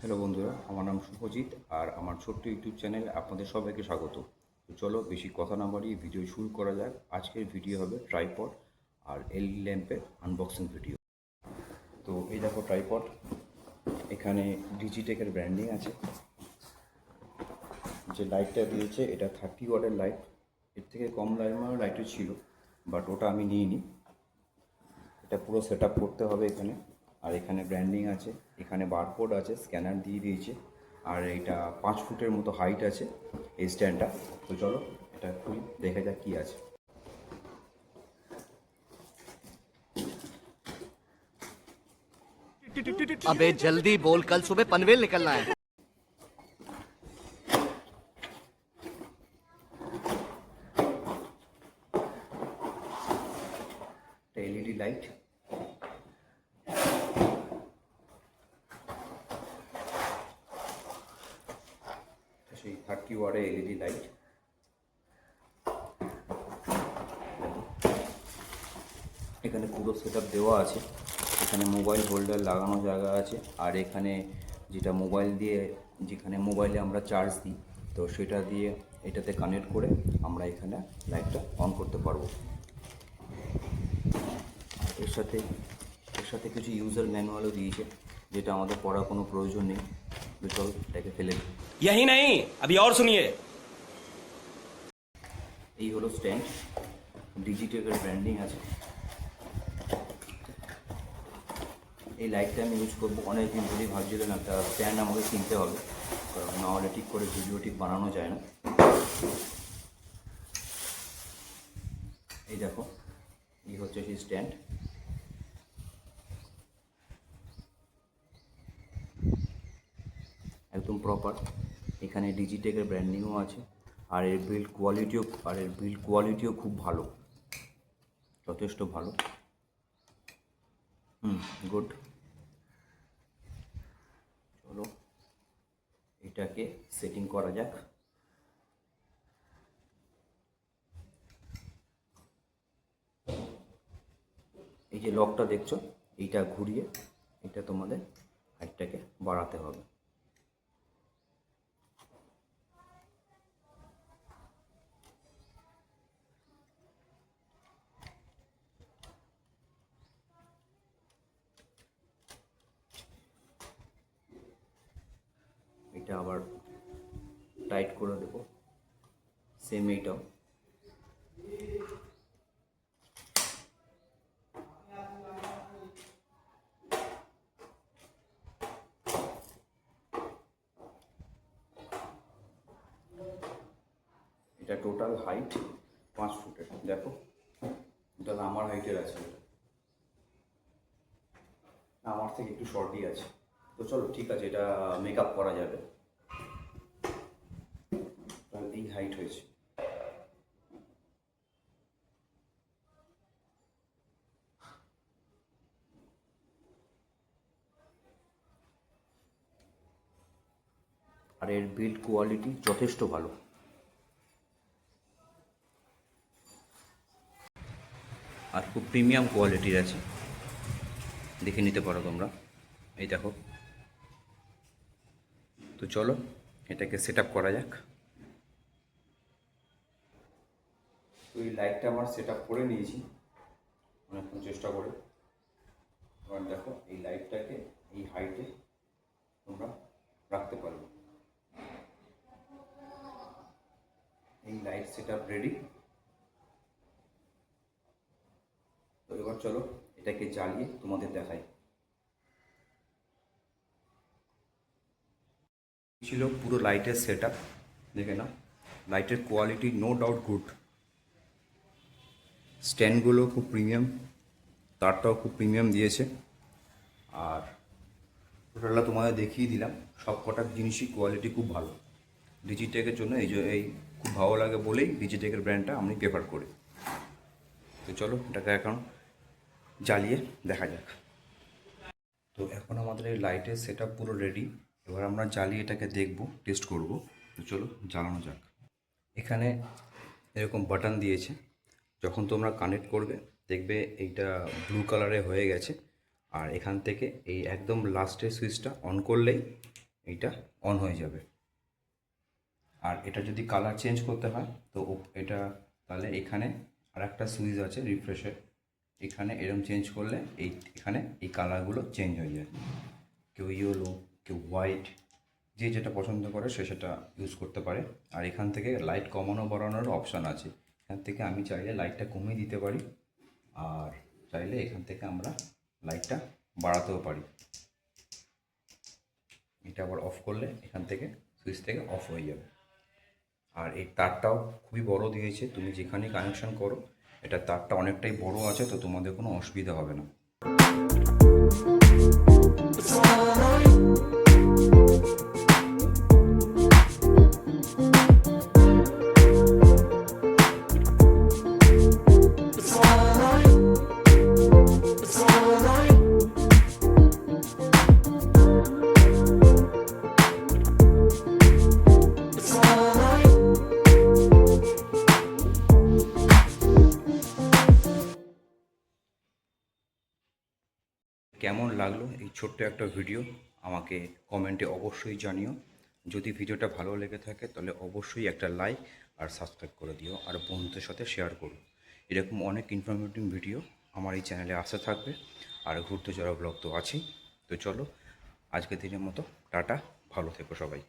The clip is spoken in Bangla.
হ্যালো বন্ধুরা, আমার নাম শুভজিৎ আর আমার ছোট্ট ইউটিউব চ্যানেলে আপনাদের সবাইকে স্বাগত। তো চলো বেশি কথা না বাড়িয়ে ভিডিও শুরু করা যাক। আজকের ভিডিও হবে ট্রাইপড আর এলইডি ল্যাম্পের আনবক্সিং ভিডিও। তো এই দেখো ট্রাইপড, এখানে ডিজিটেকের ব্র্যান্ডিং আছে। যে লাইটটা দিয়েছে এটা 30 ওয়াটের লাইট। এর থেকে কম লাইটও ছিল, বাট ওটা আমি নিইনি। এটা পুরো সেট আপ করতে হবে এখানে। আর এখানে ব্র্যান্ডিং আছে, এখানে বারকোড আছে, স্ক্যানার দিয়ে দিয়েছে। আর এটা 5 ফুটের মতো হাইট আছে এই স্ট্যান্ডটা। তো চলো এটা খুলি, দেখা যাক কী আছে। अबे जल्दी बोल, कल सुबह पनवेल निकलना है। এলইডি লাইট, সেই 30 ওয়াটের এলইডি লাইট। এখানে পুরো সেট আপ দেওয়া আছে। এখানে মোবাইল হোল্ডার লাগানো জায়গা আছে। আর এখানে যেটা মোবাইল দিয়ে, যেখানে মোবাইলে আমরা চার্জ দিই, তো সেটা দিয়ে এটাতে কানেক্ট করে আমরা এখানে লাইটটা অন করতে পারবো। এর সাথে কিছু ইউজার ম্যানুয়ালও দিয়েছে, যেটা আমাদের পড়ার কোনো প্রয়োজন নেই। তো চল এটাকে ফেলে দিই। यही नहीं, अभी और सुनिए। এই হলো স্ট্যান্ড, ডিজিটেকের ব্র্যান্ডিং আছে। এই লাইটটা আমি ইউজ করবো অনেক দিন ধরেই। ভাবছিলাম একটা স্ট্যান্ড আমাকে কিনতে হবে, কারণ নাহলে ঠিক করে ভিডিও ঠিক বানানো যায় না। এই দেখো, এই হচ্ছে সেই স্ট্যান্ড। একদম প্রপার। এখানে ডিজিটেকের ব্র্যান্ডিংও আছে। আর এর বিল্ড কোয়ালিটিও খুব ভালো, যথেষ্ট ভালো। গুড। চলো এটাকে সেটিং করা যাক। এই যে লকটা দেখছো, এইটা ঘুরিয়ে এটা তোমাদের হাইটটাকে বাড়াতে হবে। এটা আবার টাইট করে দেবো, সেম এইটাও। এটা টোটাল হাইট 5 ফুটের। দেখো টোটাল আমার হাইটের আছে, আমার থেকে একটু শর্টই আছে। তো চলো ঠিক আছে, এটা মেকআপ করা যাবে। এই হাইট হয়েছে। আর এর বিল্ড কোয়ালিটি যথেষ্ট ভালো। আর খুব প্রিমিয়াম কোয়ালিটির আছে, দেখে নিতে পারো তোমরা। এই দেখো। তো চলো এটাকে সেট আপ করা যাক। তো এই লাইটটা আমার সেট আপ করে নিয়েছি অনেকক্ষণ চেষ্টা করে। এবার দেখো এই লাইটটাকে এই হাইটে তোমরা রাখতে পারবে। এই লাইট সেট আপ রেডি। তো এবার চলো এটাকে জ্বালিয়ে তোমাদের দেখাই। ছিল পুরো লাইটের সেট আপ, দেখে নাও। লাইটের কোয়ালিটি নো ডাউট গুড। স্ট্যান্ডগুলো খুব প্রিমিয়াম, তারটাও খুব প্রিমিয়াম দিয়েছে। আর টোটালটা তোমাদের দেখিয়ে দিলাম। সব কটার জিনিসই কোয়ালিটি খুব ভালো। ডিজিটেকের জন্য এই খুব ভালো লাগে বলেই ডিজিটেকের ব্র্যান্ডটা আমি প্রেফার করি। তো চলো এটাকে এখন জ্বালিয়ে দেখা যাক। তো এখন আমাদের এই লাইটের সেট আপ পুরো রেডি। এবার আমরা জ্বালিয়ে এটাকে দেখব, টেস্ট করব। তো চলো জ্বালানো যাক। এখানে এরকম বাটন দিয়েছে, যখন তোমরা কানেক্ট করবে দেখবে এইটা ব্লু কালারে হয়ে গেছে। আর এখান থেকে এই একদম লাস্টের সুইচটা অন করলেই এইটা অন হয়ে যাবে। আর এটা যদি কালার চেঞ্জ করতে হয় তো এটা তাহলে এখানে আর একটা সুইচ আছে রিফ্রেশের, এখানে এরম চেঞ্জ করলে এখানে এই কালারগুলো চেঞ্জ হয়ে যায়। কেউ ইয়েলো, কেউ হোয়াইট, যে যেটা পছন্দ করে সে সেটা ইউজ করতে পারে। আর এখান থেকে লাইট কমানো বাড়ানোর অপশান আছে। এখান থেকে আমি চাইলে লাইটটা কমিয়ে দিতে পারি, আর চাইলে এখান থেকে আমরা লাইটটা বাড়াতেও পারি। এটা আবার অফ করলে এখান থেকে সুইচ থেকে অফ হয়ে যাবে। আর এই তারটাও খুবই বড় দিয়েছে, তুমি যেখানে কানেকশন করো এটা তারটা অনেকটাই বড় আছে, তো তোমাদের কোনো অসুবিধা হবে না। কেমন লাগলো এই ছোট্ট একটা ভিডিও আমাকে কমেন্টে অবশ্যই জানিও। যদি ভিডিওটা ভালো লেগে থাকে তাহলে অবশ্যই একটা লাইক আর সাবস্ক্রাইব করে দিও, আর বন্ধুদের সাথে শেয়ার করো। এরকম অনেক ইনফরমেটিভ ভিডিও আমার এই চ্যানেলে আসতে থাকবে। আর ঘুরতে যাওয়া ব্লগ তো আছেই। তো চলো, আজকের দিনের মতো টাটা, ভালো থেকো সবাই।